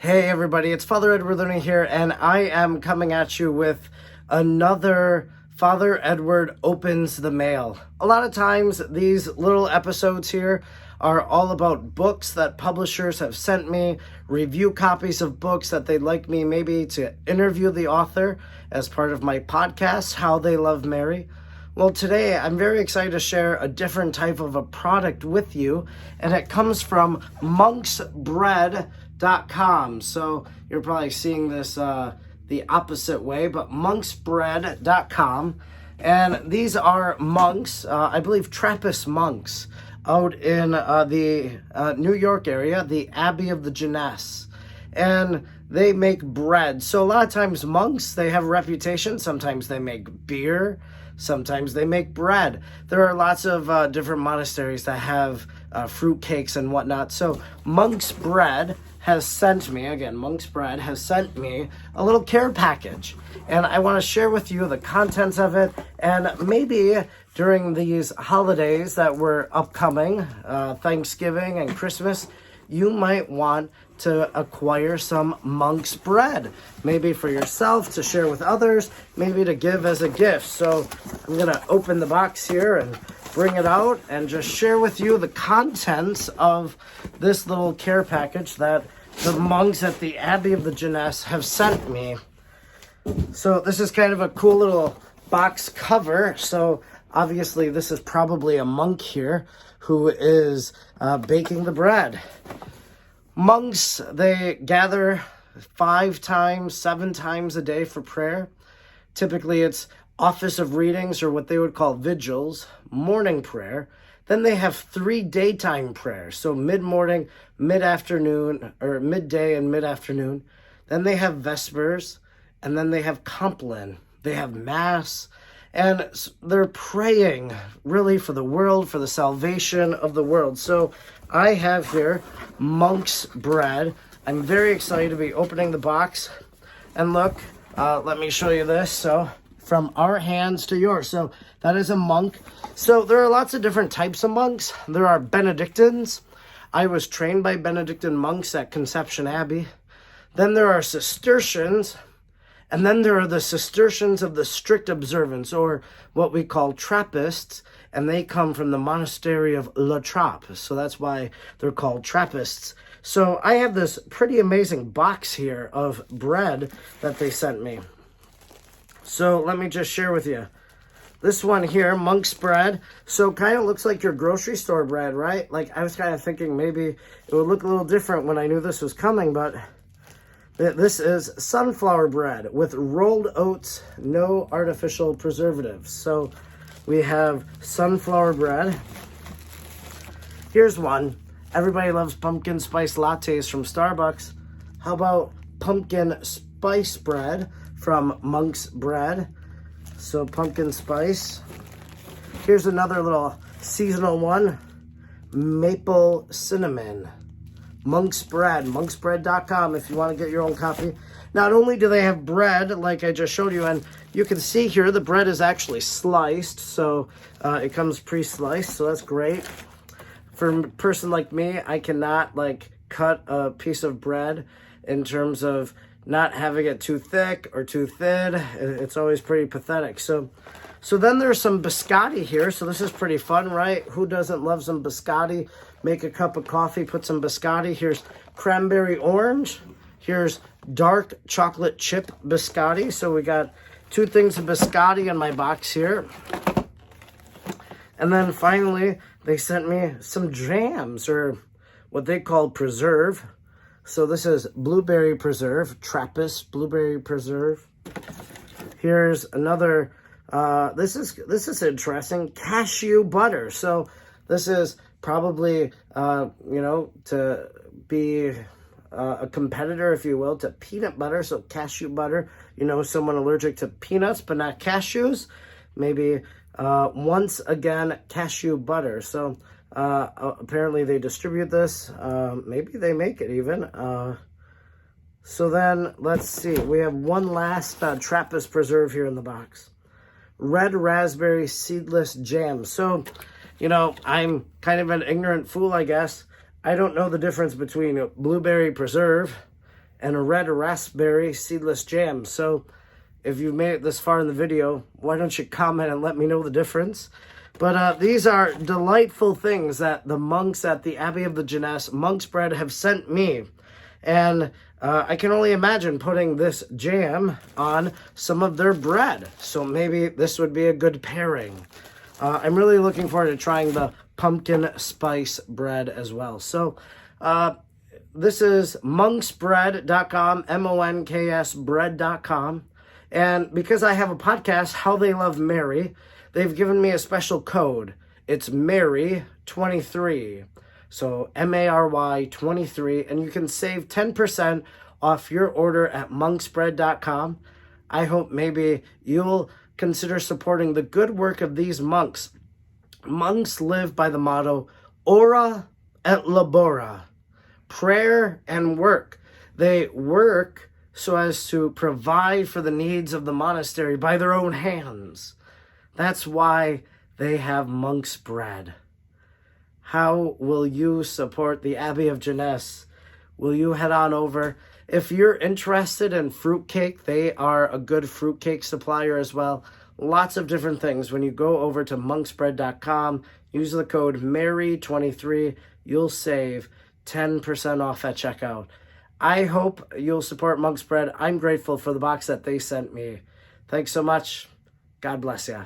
Hey everybody, it's Father Edward Looney here, and I am coming at you with another Father Edward Opens the Mail. A lot of times these little episodes here are all about books that publishers have sent me, review copies of books that they'd like me maybe to interview the author as part of my podcast, How They Love Mary. Well, today I'm very excited to share a different type of a product with you, and it comes from monksbread.com. So you're probably seeing this the opposite way, but monksbread.com. And these are monks, I believe Trappist monks, out in the New York area, the Abbey of the Jeunesse. And they make bread. So a lot of times monks, they have a reputation. Sometimes they make beer. Sometimes they make bread. There are lots of different monasteries that have fruit cakes and whatnot. So Monk's Bread has sent me, again, Monk's Bread has sent me a little care package. And I want to share with you the contents of it. And maybe during these holidays that were upcoming, Thanksgiving and Christmas, you might want to acquire some Monk's Bread, maybe for yourself to share with others, maybe to give as a gift. So I'm gonna open the box here and bring it out and just share with you the contents of this little care package that the monks at the Abbey of the Jeunesse have sent me. So this is kind of a cool little box cover. So obviously this is probably a monk here who is baking the bread. Monks, they gather 5 times, 7 times a day for prayer. Typically it's office of readings, or what they would call vigils, morning prayer. Then they have 3 daytime prayers, so mid-morning, mid-afternoon, or midday and mid-afternoon. Then they have vespers, and then they have Compline. They have mass, and they're praying really for the world, for the salvation of the world. So I have here Monk's Bread. I'm very excited to be opening the box. And look, let me show you this. So from our hands to yours. So that is a monk. So there are lots of different types of monks. There are Benedictines. I was trained by Benedictine monks at Conception Abbey. Then there are Cistercians. And then there are the Cistercians of the strict observance, or what we call Trappists, and they come from the monastery of La Trappe. So that's why they're called Trappists. So I have this pretty amazing box here of bread that they sent me. So let me just share with you. This one here, Monk's Bread. So kind of looks like your grocery store bread, right? Like I was kind of thinking maybe it would look a little different when I knew this was coming, but this is sunflower bread with rolled oats, no artificial preservatives. So we have sunflower bread. Here's one. Everybody loves pumpkin spice lattes from Starbucks. How about pumpkin spice bread from Monk's Bread? So pumpkin spice. Here's another little seasonal one. Maple cinnamon. Monk's Bread, monksbread.com if you want to get your own copy. Not only do they have bread, like I just showed you, and you can see here the bread is actually sliced, so it comes pre-sliced, so that's great. For a person like me, I cannot cut a piece of bread in terms of not having it too thick or too thin. It's always pretty pathetic. So then there's some biscotti here. So this is pretty fun, right? Who doesn't love some biscotti? Make a cup of coffee, put some biscotti. Here's cranberry orange. Here's dark chocolate chip biscotti. So we got 2 things of biscotti in my box here. And then finally, they sent me some jams, or what they call preserve. So this is blueberry preserve, Trappist blueberry preserve. Here's another, this is interesting, cashew butter. So this is probably, to be a competitor, if you will, to peanut butter. So cashew butter, someone allergic to peanuts but not cashews. Maybe once again, cashew butter. So apparently they distribute this. Maybe they make it even. So then let's see. We have one last Trappist preserve here in the box. Red raspberry seedless jam. So, I'm kind of an ignorant fool, I guess. I don't know the difference between a blueberry preserve and a red raspberry seedless jam. So if you've made it this far in the video, why don't you comment and let me know the difference? But these are delightful things that the monks at the Abbey of the Jeunesse Monk's Bread have sent me. And I can only imagine putting this jam on some of their bread. So maybe this would be a good pairing. I'm really looking forward to trying the pumpkin spice bread as well. So this is monksbread.com, M-O-N-K-S bread.com. And because I have a podcast, How They Love Mary, they've given me a special code. It's Mary23. So M-A-R-Y 23. And you can save 10% off your order at monksbread.com. I hope maybe you'll consider supporting the good work of these monks. Monks live by the motto, ora et labora, prayer and work. They work so as to provide for the needs of the monastery by their own hands. That's why they have Monk's Bread. How will you support the Abbey of Jeunesse? Will you head on over? If you're interested in fruitcake, they are a good fruitcake supplier as well. Lots of different things. When you go over to monksbread.com, use the code MARY23, you'll save 10% off at checkout. I hope you'll support Monk's Bread. I'm grateful for the box that they sent me. Thanks so much. God bless ya.